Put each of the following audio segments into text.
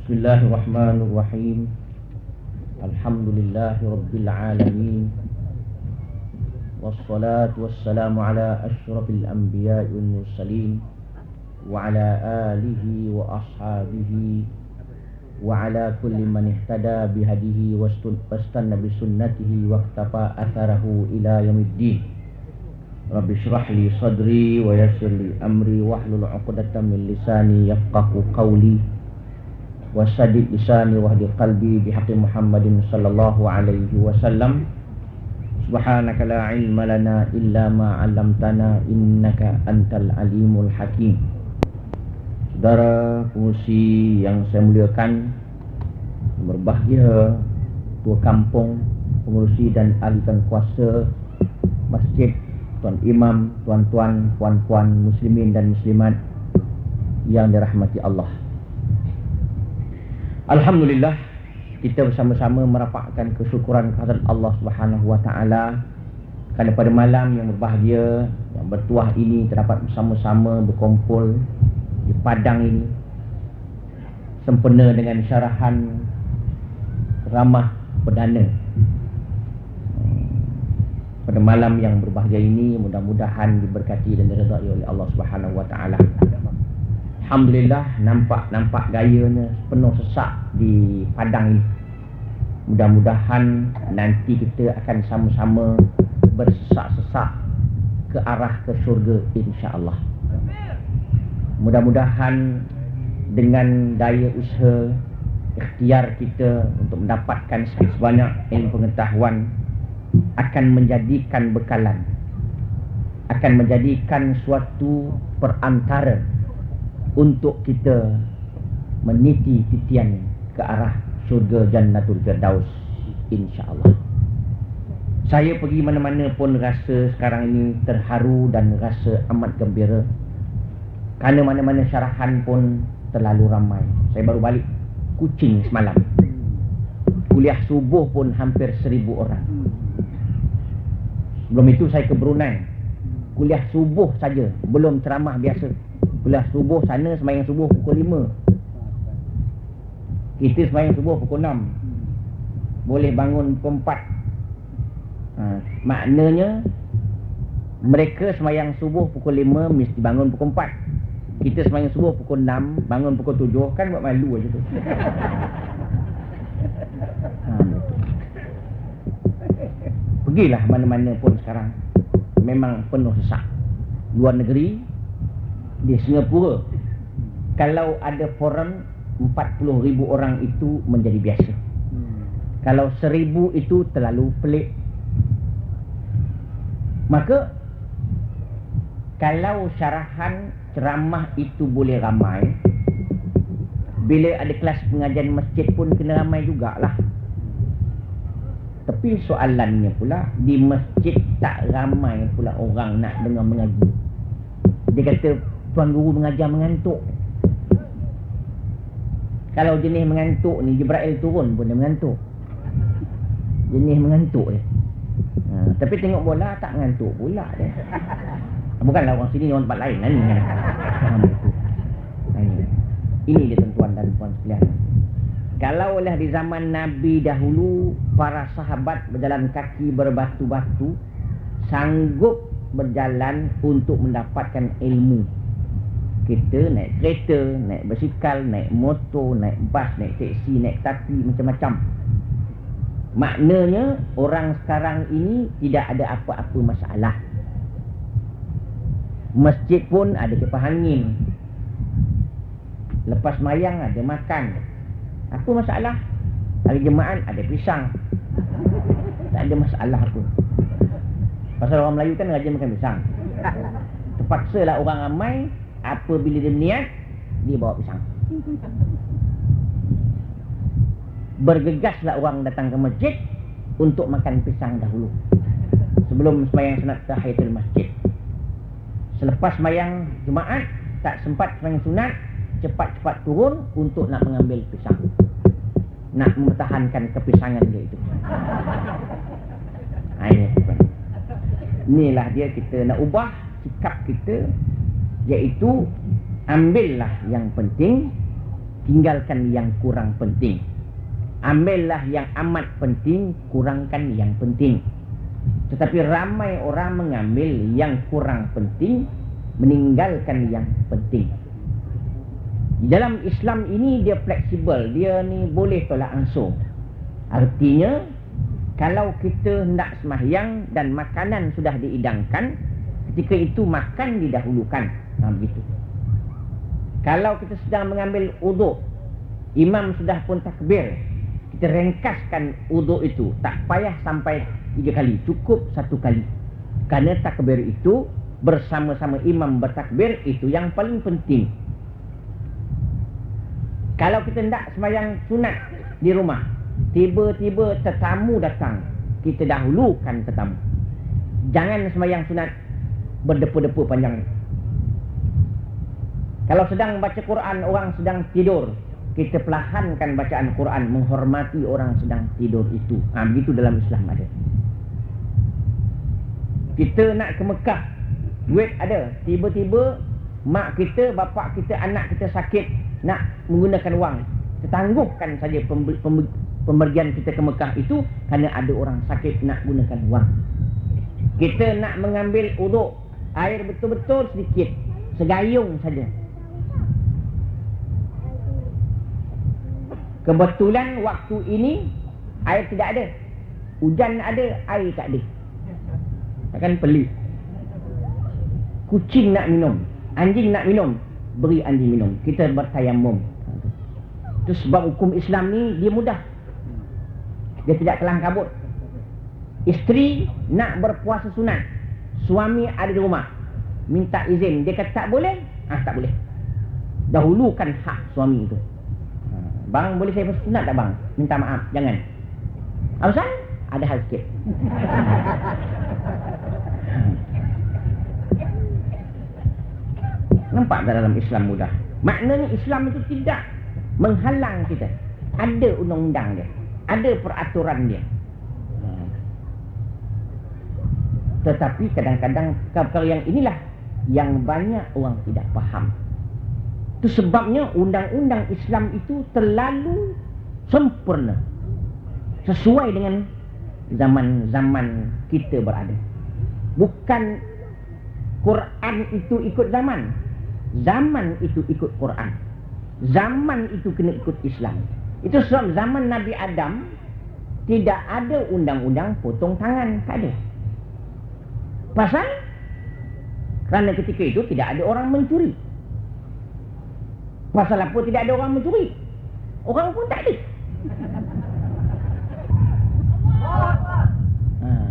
Bismillahirrahmanirrahim. Alhamdulillahi rabbil alamin. Wassalatu wassalamu ala asyrafil anbiya'i wal mursalin wa ala alihi wa ashabihi wa ala kulli man ihtada bihadihi wastanna bi sunnatihi wa iqtafa atharahu ila yaumiddin. Rabbi shrah li sadri wa yassir li amri wahlul 'uqdatam min lisani yafqahu qawli wasadid lisani wahdi qalbi bihaqqi Muhammadin sallallahu alaihi wasallam. Subhanaka la ilma lana illa ma 'allamtana innaka antal alimul hakim. Saudara pengurusi yang saya muliakan, berbahagia Ketua Kampung, pengurusi dan ahli kuasa masjid, tuan imam, tuan-tuan, puan-puan muslimin dan muslimat yang dirahmati Allah. Alhamdulillah, kita bersama-sama merapatkan kesyukuran kehadirat Allah Subhanahu wa taala kerana pada malam yang berbahagia, yang bertuah ini terdapat bersama-sama berkumpul di padang ini sempena dengan syarahan ramah perdana. Pada malam yang berbahagia ini, mudah-mudahan diberkati dan diridai oleh Allah Subhanahu wa taala. Alhamdulillah, nampak gayanya penuh sesak di padang ini. Mudah-mudahan nanti kita akan sama-sama bersesak-sesak ke arah ke syurga, insya-Allah. Mudah-mudahan dengan daya usaha ikhtiar kita untuk mendapatkan sebanyak ilmu pengetahuan akan menjadikan bekalan, akan menjadikan suatu perantara untuk kita meniti titian ke arah syurga Jannatul Firdaus, insya-Allah. Saya pergi mana-mana pun rasa sekarang ini terharu dan rasa amat gembira, kerana mana-mana syarahan pun terlalu ramai. Saya baru balik Kuching semalam, kuliah subuh pun hampir 1,000 orang. Sebelum itu saya ke Brunei, kuliah subuh saja, belum ceramah biasa. Kuliah subuh sana, sembahyang subuh pukul 5. Kita sembahyang subuh pukul 6. Boleh bangun pukul 4. Maknanya mereka sembahyang subuh pukul 5 mesti bangun pukul 4. Kita sembahyang subuh pukul 6, bangun pukul 7. Kan buat malu aja tu. Pergilah mana-mana pun sekarang, memang penuh sesak. Luar negeri, di Singapura, kalau ada forum 40,000 orang itu menjadi biasa. Kalau 1,000 itu terlalu pelik. Maka kalau syarahan ceramah itu boleh ramai, bila ada kelas pengajian masjid pun kena ramai jugalah. Tapi soalannya pula, di masjid tak ramai pula orang nak dengar mengaji. Dia kata tuan guru mengajar mengantuk. Kalau jenis mengantuk ni, Jibril turun pun dia mengantuk. Jenis mengantuk dia. Tapi tengok bola tak mengantuk pula dia. Bukanlah orang sini, orang tempat lain lah ni. Ini dia tuan-tuan dan puan sekalian. Kalaulah di zaman Nabi dahulu, para sahabat berjalan kaki berbatu-batu, sanggup berjalan untuk mendapatkan ilmu. Kita naik kereta, naik basikal, naik motor, naik bas, naik teksi, naik taksi, macam-macam. Maknanya orang sekarang ini tidak ada apa-apa masalah. Masjid pun ada kipas angin, lepas mayang ada makan. Apa masalah? Hari Jumaat ada pisang. Tak ada masalah pun. Pasal orang Melayu kan rajin makan pisang. Terpaksalah orang ramai, apabila dia niat, dia bawa pisang. Bergegaslah orang datang ke masjid untuk makan pisang dahulu, sebelum sembahyang sunat tahiyatul masjid. Selepas sembahyang Jumaat, tak sempat sembahyang sunat, cepat-cepat turun untuk nak mengambil pisang, nak mempertahankan kepisangan dia itu. Inilah dia, kita nak ubah sikap kita, iaitu ambillah yang penting, tinggalkan yang kurang penting. Ambillah yang amat penting, kurangkan yang penting. Tetapi ramai orang mengambil yang kurang penting, meninggalkan yang penting. Di dalam Islam ini dia fleksibel, dia ni boleh tolak ansur. Artinya, kalau kita hendak sembahyang dan makanan sudah dihidangkan, ketika itu makan didahulukan. Begitu. Kalau kita sedang mengambil uduk, imam sudah pun takbir, kita ringkaskan uduk itu. Tak payah sampai 3 kali, cukup 1 kali. Kerana takbir itu bersama-sama imam bertakbir, itu yang paling penting. Kalau kita hendak sembahyang sunat di rumah, tiba-tiba tetamu datang, kita dahulukan tetamu. Jangan sembahyang sunat berdepu-depu panjang. Kalau sedang baca Quran, orang sedang tidur, kita perlahankan bacaan Quran, menghormati orang sedang tidur itu. Begitu dalam Islam ada. Kita nak ke Mekah, duit ada, tiba-tiba mak kita, bapak kita, anak kita sakit, nak menggunakan wang, kita tangguhkan saja pembergian kita ke Mekah itu, kerana ada orang sakit nak gunakan wang. Kita nak mengambil uduk, air betul-betul sedikit, segayung saja. Kebetulan waktu ini air tidak ada, hujan ada, air tak ada. Akan pelik. Kucing nak minum, anjing nak minum, beri anjing minum. Kita bertayamum. Itu sebab hukum Islam ni dia mudah, dia tidak kelang kabut. Isteri nak berpuasa sunat, suami ada di rumah, minta izin, dia kata tak boleh, tak boleh. Dahulukan hak suami itu. Bang, boleh saya puasa sunat tak bang? Minta maaf, jangan. Apa? Ada hal sikit. Nampak tak dalam Islam mudah? Maknanya Islam itu tidak menghalang kita. Ada undang-undang dia, ada peraturan dia. Tetapi kadang-kadang perkara yang inilah yang banyak orang tidak faham. Itu sebabnya undang-undang Islam itu terlalu sempurna, sesuai dengan zaman-zaman kita berada. Bukan Quran itu ikut zaman, zaman itu ikut Quran, zaman itu kena ikut Islam. Itu sebab zaman Nabi Adam tidak ada undang-undang potong tangan, tak ada. Pasal kerana ketika itu tidak ada orang mencuri. Pasal apa tidak ada orang mencuri? Orang pun tak ada.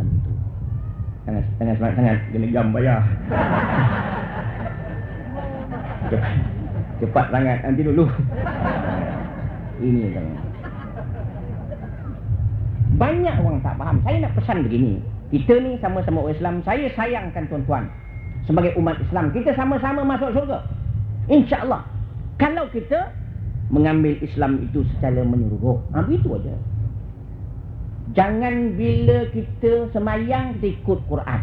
Betul. Sangat kena jam bayar. Cepat sangat, nanti dulu. Ini kan. Banyak orang tak faham. Saya nak pesan begini. Kita ni sama-sama orang Islam. Saya sayangkan tuan-tuan, sebagai umat Islam, kita sama-sama masuk syurga, InsyaAllah. Kalau kita mengambil Islam itu secara menyeluruh. Begitu aja. Jangan bila kita semayang, kita ikut Quran.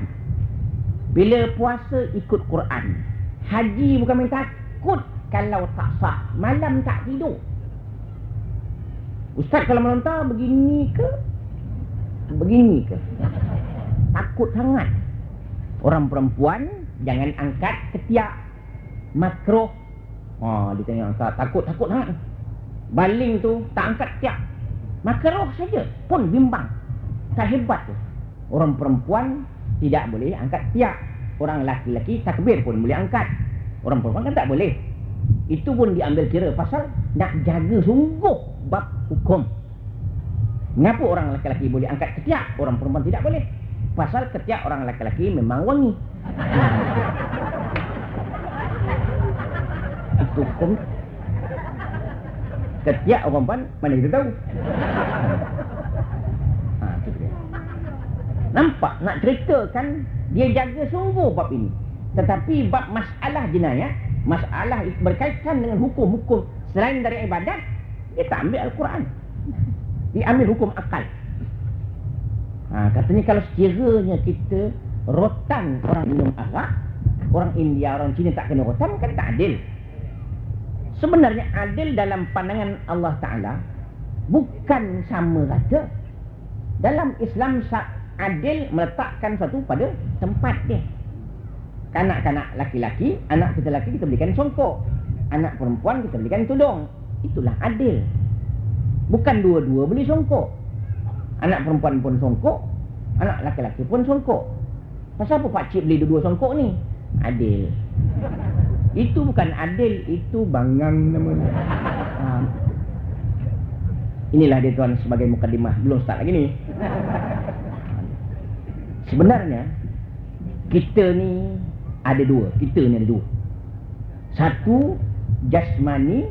Bila puasa, ikut Quran. Haji bukan main takut kalau tak sah. Malam tak tidur. Ustaz kalau melontar begini ke? Begini ke? Takut sangat. Orang perempuan jangan angkat ketiak. Makruh. Dia tanya angkat, takut sangat. Baling tu tak angkat ketiak. Makruh saja pun bimbang. Tak hebat tu. Orang perempuan tidak boleh angkat ketiak. Orang laki-laki takbir pun boleh angkat. Orang perempuan kan tak boleh. Itu pun diambil kira pasal nak jaga sungguh bab hukum. Mengapa orang laki-laki boleh angkat ketiak, orang perempuan tidak boleh? Pasal ketiak orang laki-laki memang wangi. Itu hukum. Ketiak orang perempuan mana kita tahu. Itu dia. Nampak nak ceritakan dia jaga sungguh bab ini. Tetapi bab masalah jenayah, masalah berkaitan dengan hukum-hukum selain dari ibadat, dia tak ambil Al-Quran. Dia ambil hukum akal. Katanya kalau sekiranya kita rotan orang minum arak, orang India, orang Cina tak kena rotan, kan tak adil. Sebenarnya adil dalam pandangan Allah Ta'ala bukan sama rata. Dalam Islam, adil meletakkan satu pada tempat dia. Kanak-kanak laki-laki, anak kita laki kita belikan songkok, anak perempuan kita belikan tudung. Itulah adil. Bukan dua-dua beli songkok. Anak perempuan pun songkok, anak laki-laki pun songkok. Pasal apa pakcik beli dua-dua songkok ni? Adil. Itu bukan adil, itu bangang namanya. Inilah dia tuan sebagai mukadimah. Belum start lagi ni. Sebenarnya kita ni ada dua. Satu jasmani,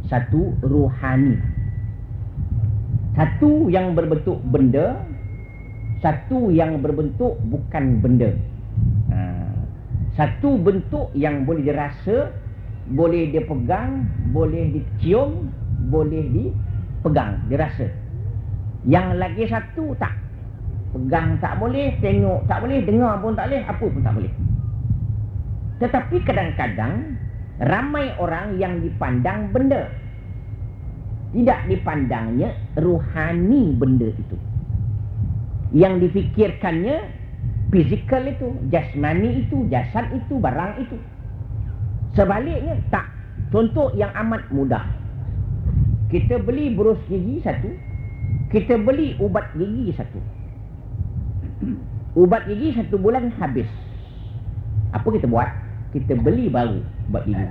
satu ruhani. Satu yang berbentuk benda, satu yang berbentuk bukan benda. Satu bentuk yang boleh dirasa, boleh dipegang, boleh dicium, boleh dipegang, dirasa. Yang lagi satu tak. Pegang tak boleh, tengok tak boleh, dengar pun tak boleh, apa pun tak boleh. Tetapi kadang-kadang ramai orang yang dipandang benda, tidak dipandangnya ruhani benda itu. Yang difikirkannya fizikal itu, jasmani itu, jasad itu, barang itu. Sebaliknya tak. Contoh yang amat mudah. Kita beli brus gigi satu, kita beli ubat gigi satu. Ubat gigi 1 bulan habis. Apa kita buat? Kita beli baru ubat gigi.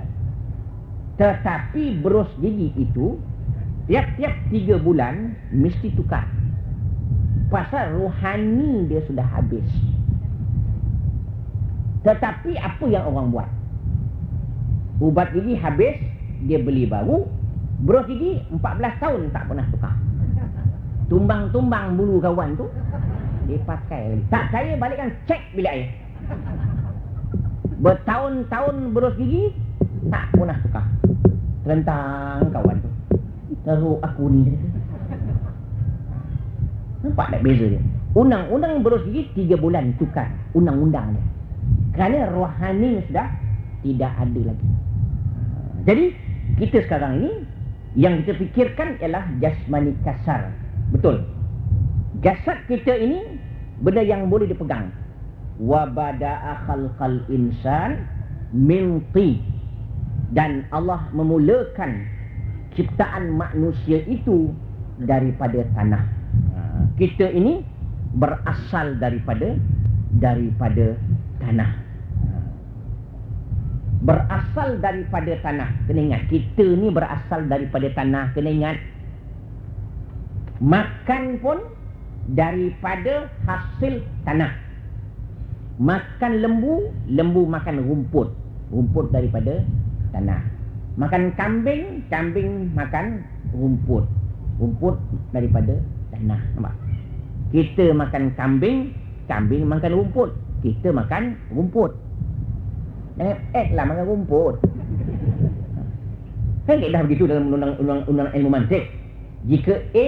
Tetapi brus gigi itu tiap-tiap 3 bulan mesti tukar. Pasal rohani dia sudah habis. Tetapi apa yang orang buat? Ubat gigi habis, dia beli baru. Brus gigi 14 tahun tak pernah tukar. Tumbang-tumbang bulu kawan tu, dia pakai lagi. Tak saya balikkan cek bilik air. Bertahun-tahun brus gigi tak pernah tukar. Terentang kawan tu. Teruk aku ni. Nampak tak beza dia? Undang-undang brus gigi 3 bulan tukar. Undang-undang dia. Kerana rohani sudah tidak ada lagi. Jadi kita sekarang ini yang kita fikirkan ialah jasmani kasar. Betul. Jasad kita ini benda yang boleh dipegang. Wa bada'a khalqal insan min tin. Dan Allah memulakan ciptaan manusia itu daripada tanah. Kita ini berasal daripada tanah. Berasal daripada tanah. Kena ingat, kita ni berasal daripada tanah. Kena ingat, makan pun daripada hasil tanah. Makan lembu, lembu makan rumput, rumput daripada tanah. Makan kambing, kambing makan rumput, rumput daripada tanah. Nampak? Kita makan kambing, kambing makan rumput, kita makan rumput. Jangan lah makan rumput. Kan dah begitu dalam undang-undang ilmu mantik. Jika A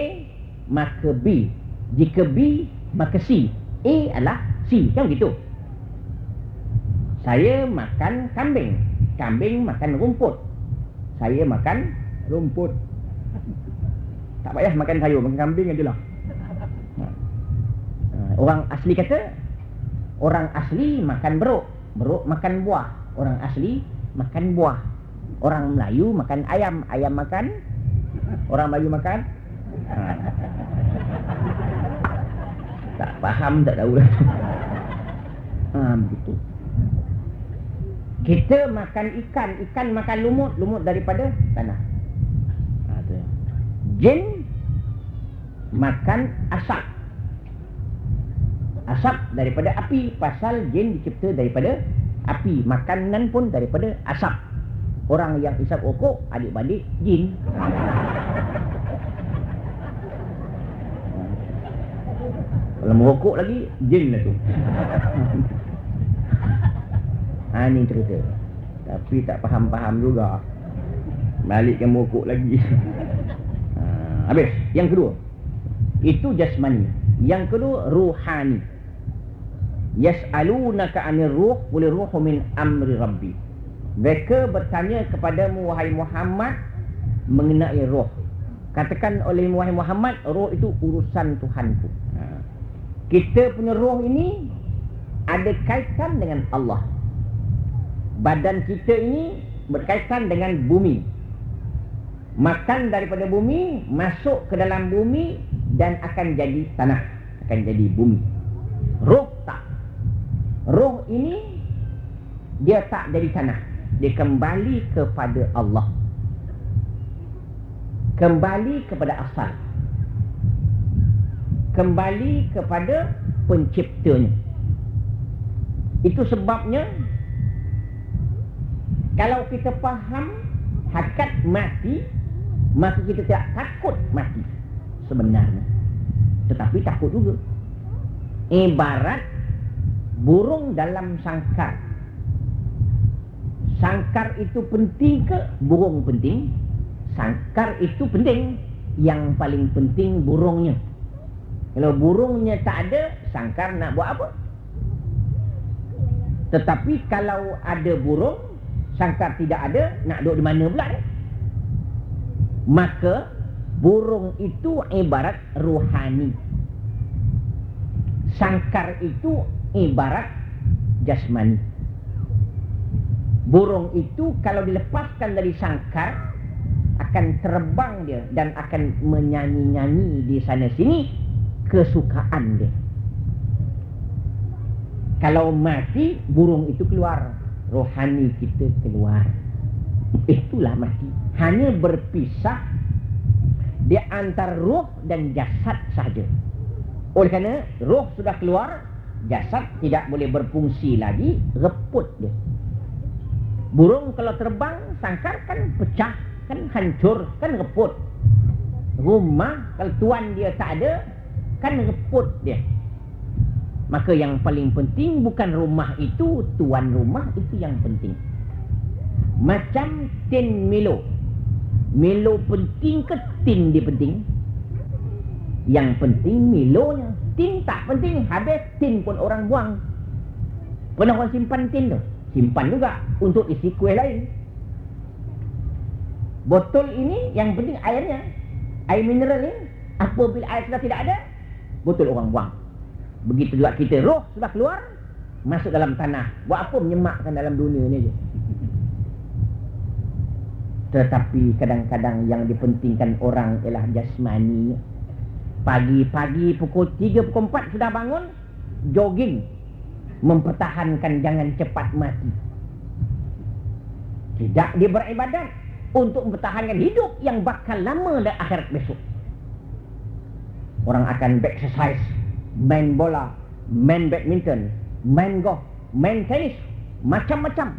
maka B, jika B maka C, A adalah C. Kan begitu. Saya makan kambing, kambing makan rumput, saya makan rumput. Tak payah makan sayur, makan kambing ajalah. Orang asli kata, orang asli makan beruk, beruk makan buah. Orang asli makan buah. Orang Melayu makan ayam, ayam makan, orang Melayu makan. Tak faham, tak tahu lah. Begitu. Kita makan ikan, ikan makan lumut, lumut daripada tanah. Jin makan asap, asap daripada api. Pasal jin dicipta daripada api. Makanan pun daripada asap. Orang yang isap rokok, adik-adik jin. Kalau merokok lagi, jin lah tu. Ini cerita. Tapi tak faham-faham juga. Balikkan merokok lagi. Habis. Yang kedua, itu jasmani. Yang kedua, ruhani. Yas'alunaka 'anir ruh, qul ruhu min amri rabbi. Mereka bertanya kepadamu wahai Muhammad mengenai roh. Katakan oleh wahai Muhammad, roh itu urusan Tuhanku. Kita punya roh ini ada kaitan dengan Allah. Badan kita ini berkaitan dengan bumi. Makan daripada bumi, masuk ke dalam bumi dan akan jadi tanah, akan jadi bumi. Roh tak. Roh ini dia tak jadi tanah. Dia kembali kepada Allah. Kembali kepada asal. Kembali kepada penciptanya. Itu sebabnya kalau kita faham hakikat mati, maka kita tidak takut mati sebenarnya. Tetapi takut juga. Ibarat burung dalam sangkar. Sangkar itu penting ke burung penting? Sangkar itu penting. Yang paling penting burungnya. Kalau burungnya tak ada, sangkar nak buat apa? Tetapi kalau ada burung, sangkar tidak ada, nak duduk di mana pula? Maka burung itu ibarat rohani. Sangkar itu ibarat jasmani. Burung itu kalau dilepaskan dari sangkar akan terbang dia dan akan menyanyi-nyanyi di sana sini kesukaan dia. Kalau mati, burung itu keluar, rohani kita keluar. Itulah mati. Hanya berpisah di antara roh dan jasad saja. Oleh kerana roh sudah keluar, jasad tidak boleh berfungsi lagi, reput dia. Burung kalau terbang, sangkar kan pecah, kan hancur, kan reput. Rumah kalau tuan dia tak ada, kan reput dia. Maka yang paling penting bukan rumah itu, tuan rumah itu yang penting. Macam tin Milo. Milo penting ke tin dia penting? Yang penting Milonya. Tin tak penting, habis tin pun orang buang. Pernah orang simpan tin tu? Simpan juga untuk isi kuih lain. Botol ini yang penting airnya. Air mineral ni, apabila air sudah tidak ada, botol orang buang. Begitu juga kita, roh sudah keluar, masuk dalam tanah. Buat apa menyemakkan dalam dunia ni je? Tetapi kadang-kadang yang dipentingkan orang ialah jasmani. Pagi-pagi pukul 3, pukul 4 sudah bangun, jogging. Mempertahankan jangan cepat mati. Tidak dia beribadat untuk mempertahankan hidup yang bakal lama dan akhirat besok. Orang akan exercise, main bola, main badminton, main golf, main tenis, macam-macam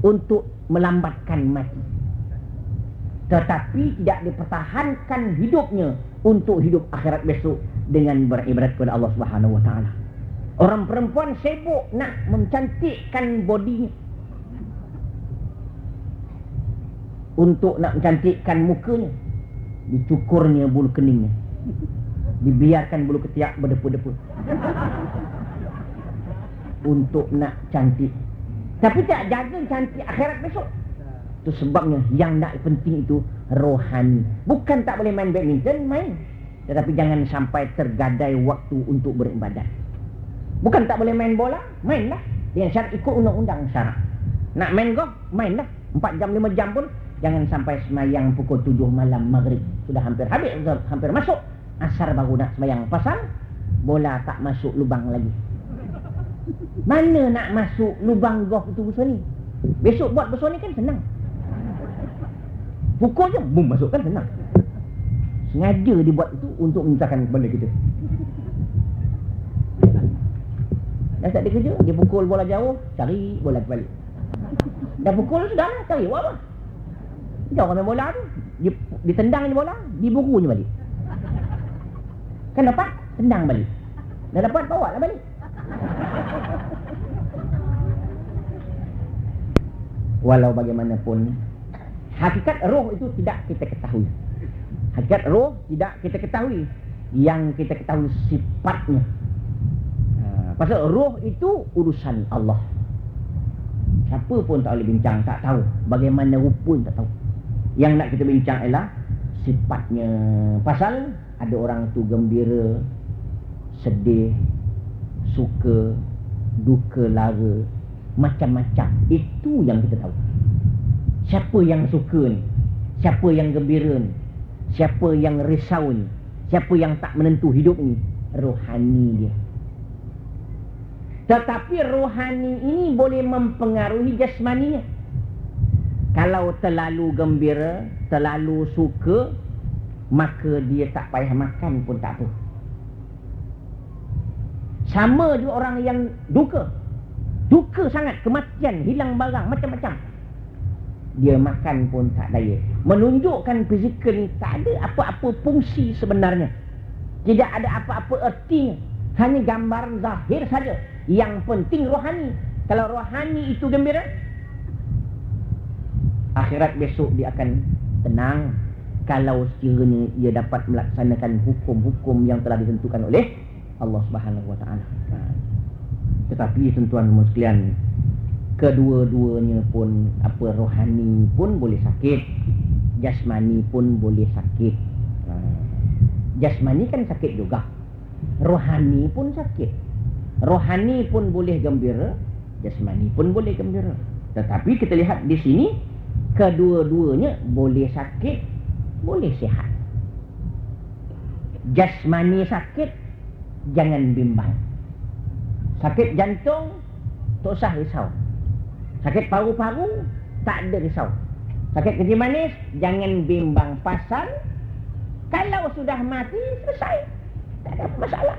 untuk melambatkan mati. Tetapi tidak dipertahankan hidupnya untuk hidup akhirat besok dengan beribadat kepada Allah Subhanahu Wa Taala. Orang perempuan sibuk nak mencantikkan bodinya, untuk nak mencantikkan mukanya, dicukurnya bulu keningnya, dibiarkan bulu ketiak berdepu-depu untuk nak cantik. Tapi tak jaga cantik akhirat besok. Itu sebabnya yang nak penting itu rohani. Bukan tak boleh main badminton, main. Tetapi jangan sampai tergadai waktu untuk beribadat. Bukan tak boleh main bola, mainlah. Dengan syarat ikut undang-undang syarat. Nak main golf, mainlah. 4 jam, 5 jam pun jangan sampai semayang pukul 7 malam maghrib. Sudah hampir habis, hampir masuk. Asar baru nak semayang. Pasal bola tak masuk lubang lagi. Mana nak masuk lubang golf itu besar ni? Besok buat besar ni kan senang. Pukul je, boom, masuk kan senang. Sengaja dibuat itu untuk menyusahkan kepada kita. Dah tak ada kerja, dia pukul bola jauh, cari bola balik. Dah pukul sudah lah, cari buat apa? Dia orang main bola tu, ditendang ni bola, diburunya balik. Kan dapat, tendang balik. Dah dapat, bawa lah balik. Walau bagaimanapun, hakikat roh itu tidak kita ketahui. Hakikat roh tidak kita ketahui. Yang kita ketahui sifatnya. Pasal roh itu urusan Allah. Siapa pun tak boleh bincang, tak tahu. Bagaimana rupa tak tahu. Yang nak kita bincang ialah sifatnya. Pasal ada orang tu gembira, sedih, suka, duka, lara, macam-macam. Itu yang kita tahu. Siapa yang suka ni? Siapa yang gembira ni? Siapa yang risau ni? Siapa yang tak menentu hidup ni? Rohani dia. Tetapi rohani ini boleh mempengaruhi jasmaninya. Kalau terlalu gembira, terlalu suka, maka dia tak payah makan pun tak apa. Sama juga orang yang duka. Duka sangat, kematian, hilang barang, macam-macam. Dia makan pun tak daya. Menunjukkan fizikal ni tak ada apa-apa fungsi sebenarnya. Tidak ada apa-apa ertinya. Hanya gambaran zahir saja. Yang penting rohani. Kalau rohani itu gembira, akhirat besok dia akan tenang. Kalau sekiranya ia dapat melaksanakan hukum-hukum yang telah ditentukan oleh Allah Subhanahu Wa Taala. Tetapi tuan-tuan sekalian, kedua-duanya pun, apa, rohani pun boleh sakit, jasmani pun boleh sakit. Jasmani kan sakit juga, rohani pun sakit. Rohani pun boleh gembira, jasmani pun boleh gembira. Tetapi kita lihat di sini, kedua-duanya boleh sakit, boleh sihat. Jasmani sakit, jangan bimbang. Sakit jantung, tak usah risau. Sakit paru-paru, tak ada risau. Sakit kencing manis, jangan bimbang. Pasal kalau sudah mati, selesai, tak ada masalah.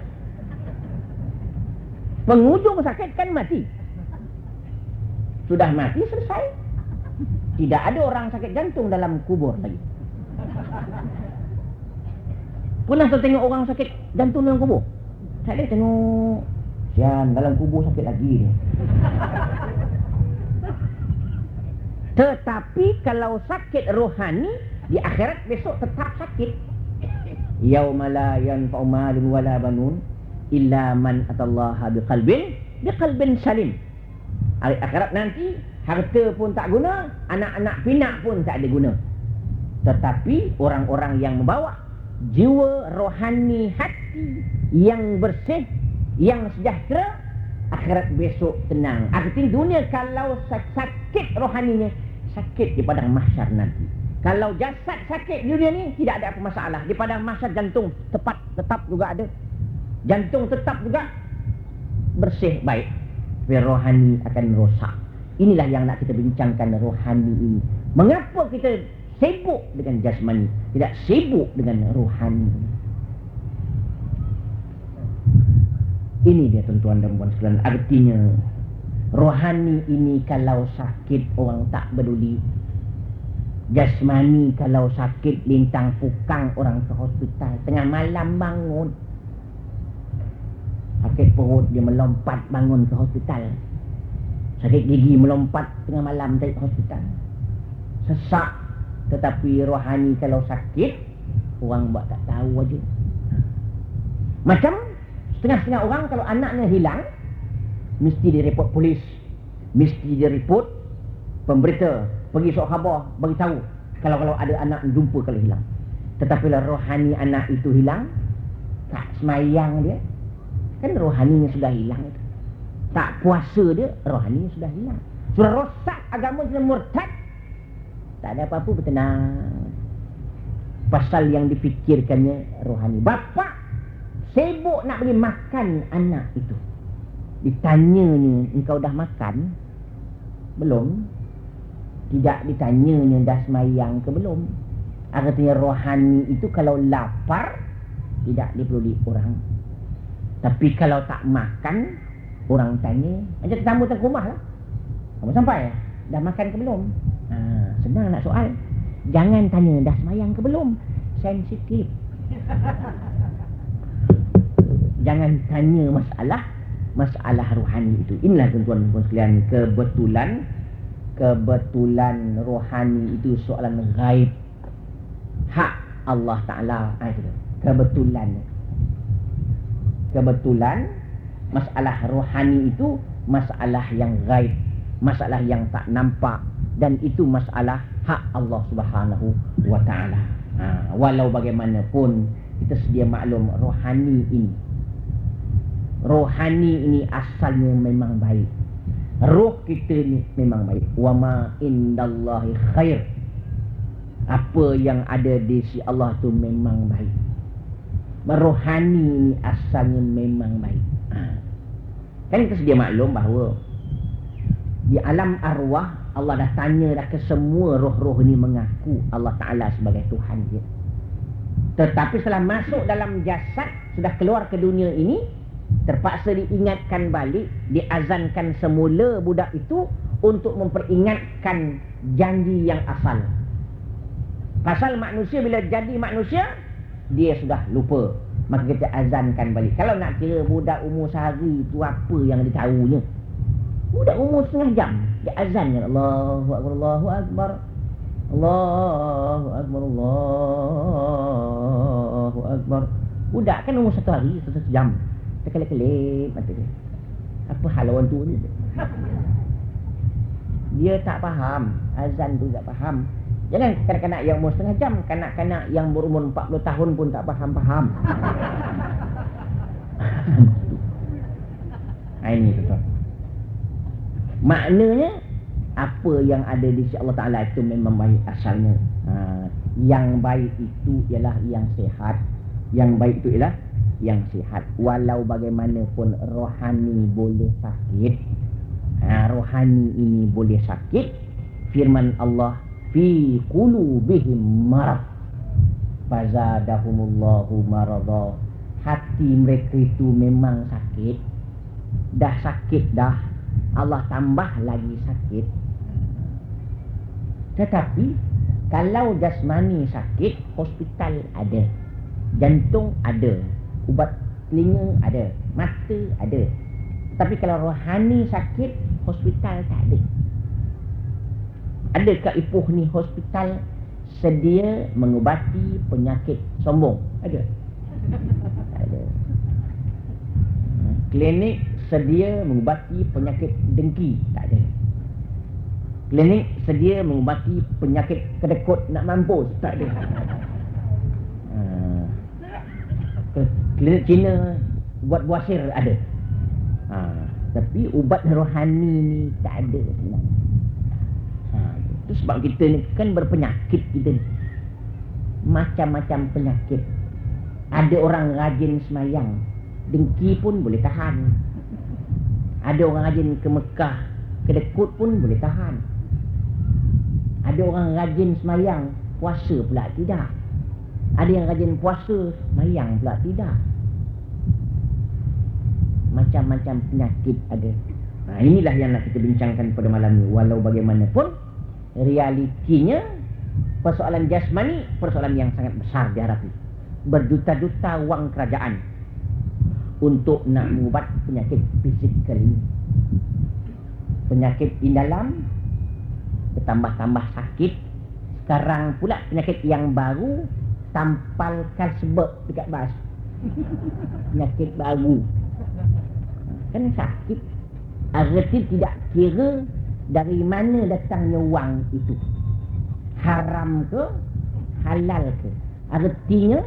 Penghujung sakit kan mati. Sudah mati, selesai. Tidak ada orang sakit jantung dalam kubur lagi. Pernah tu tengok orang sakit jantung dalam kubur? Saya tengok, sian, dalam kubur sakit lagi dia. Tetapi kalau sakit rohani, di akhirat besok tetap sakit. Yauma la yanfa'u malun wala banun illa man atallaha biqalbin salim. Hari akhirat nanti, harta pun tak guna, anak-anak pinak pun tak ada guna. Tetapi orang-orang yang membawa jiwa rohani, hati yang bersih, yang sejahtera, akhirat besok tenang. Artinya dunia kalau sakit rohaninya, sakit di padang mahsyar nanti. Kalau jasad sakit di dunia ni, tidak ada apa masalah. Di padang mahsyar jantung tetap juga ada. Jantung tetap juga bersih, baik. Tapi rohani akan rosak. Inilah yang nak kita bincangkan, rohani ini. Mengapa kita sibuk dengan jasmani, tidak sibuk dengan rohani? Ini dia tuan-tuan dan puan sekalian. Artinya rohani ini kalau sakit orang tak peduli. Jasmani kalau sakit lintang pukang orang ke hospital, tengah malam bangun, sakit perut dia melompat bangun ke hospital. Sakit gigi melompat tengah malam dari hospital. Sesak. Tetapi rohani kalau sakit, orang buat tak tahu aja. Macam setengah-setengah orang kalau anaknya hilang, mesti direport polis, mesti direport pemberita, pergi surat khabar, bagi tahu kalau ada anak jumpa kalau hilang. Tetapi kalau rohani anak itu hilang, tak semayang dia, kan rohaninya sudah hilang itu. Tak puasa dia, rohaninya sudah hilang. Sudah rosak agama, sudah murtad. Tak ada apa-apa, bertenang. Pasal yang dipikirkannya rohani. Bapa sibuk nak bagi makan anak itu. Ditanyanya, engkau dah makan? Belum. Tidak ditanyanya, dah semayang ke belum? Artinya rohani itu kalau lapar, tidak diperlukan orang. Tapi kalau tak makan, orang tanya, macam tetamu ke rumah lah, kamu sampai? Dah makan ke belum? Senang nak soal. Jangan tanya dah semayang ke belum, sensitif. Jangan tanya masalah rohani itu. Inilah tuan-tuan sekalian, kebetulan rohani itu soalan ghaib, hak Allah Ta'ala. Kebetulan masalah rohani itu masalah yang ghaib. masalah yang tak nampak, dan itu masalah hak Allah Subhanahu wa ta'ala. Walau bagaimanapun kita sedia maklum, rohani ini asalnya memang baik. Roh kita ni memang baik. Wa ma indallahi khair. Apa yang ada di sisi Allah tu memang baik. Rohani ini asalnya memang baik. Kan kita sedia maklum bahawa di alam arwah Allah dah tanya dah ke semua roh-roh ni mengaku Allah Ta'ala sebagai Tuhan dia. Tetapi setelah masuk dalam jasad, sudah keluar ke dunia ini, terpaksa diingatkan balik, diazankan semula budak itu untuk memperingatkan janji yang asal. Pasal manusia bila jadi manusia, dia sudah lupa. Maka kita azankan balik. Kalau nak kira budak umur sehari itu apa yang dia tahunya? Budak umur setengah jam, dia azankan Allahu Akbar, Allahu Akbar, Allahu Akbar, Allahu Akbar. Budak kan umur 1 hari, 1 jam. Terkelip-kelip mata dia. Apa hal orang tua ni? Dia tak faham. Azan tu tak faham. Jangan kanak-kanak yang umur setengah jam, kanak-kanak yang berumur 40 tahun pun tak faham-faham. Ini betul. Maknanya apa yang ada di sisi Allah Ta'ala itu memang baik asalnya. Yang baik itu ialah yang sihat. Yang baik itu ialah yang sihat. Walau bagaimanapun rohani boleh sakit. Rohani ini boleh sakit. Firman Allah, fi qulubihim marad fazadahumullahu marada. Hati mereka itu memang sakit. Dah sakit dah, Allah tambah lagi sakit. Tetapi kalau jasmani sakit, hospital ada, jantung ada, ubat telinga ada, mata ada. Tapi kalau rohani sakit, hospital tak ada. Adakah Ipoh ni hospital sedia mengubati penyakit sombong? Ada? Ada. Klinik sedia mengubati penyakit dengki? Tak ada. Klinik sedia mengubati penyakit kedekut nak mampus? Tak ada. Klinik Cina buat buasir? Ada. Tapi ubat rohani ni tak ada sebenarnya. Itu sebab kita ni kan berpenyakit kita ni. Macam-macam penyakit. Ada orang rajin semayang, dengki pun boleh tahan. Ada orang rajin ke Mekah, kedekut pun boleh tahan. Ada orang rajin semayang, puasa pula tidak. Ada yang rajin puasa, semayang pula tidak. Macam-macam penyakit ada. Inilah yang nak kita bincangkan pada malam ni. Walau bagaimanapun, realitinya persoalan jasmani, persoalan yang sangat besar dihadapi. Berjuta-juta wang kerajaan untuk nak mengubat penyakit fizikal ini. Penyakit indalam bertambah-tambah sakit. Sekarang pula penyakit yang baru, tampal kalsebek dekat bas. Penyakit baru. Kan sakit. Arti tidak kira dari mana datangnya wang itu. Haram ke, halal ke. Artinya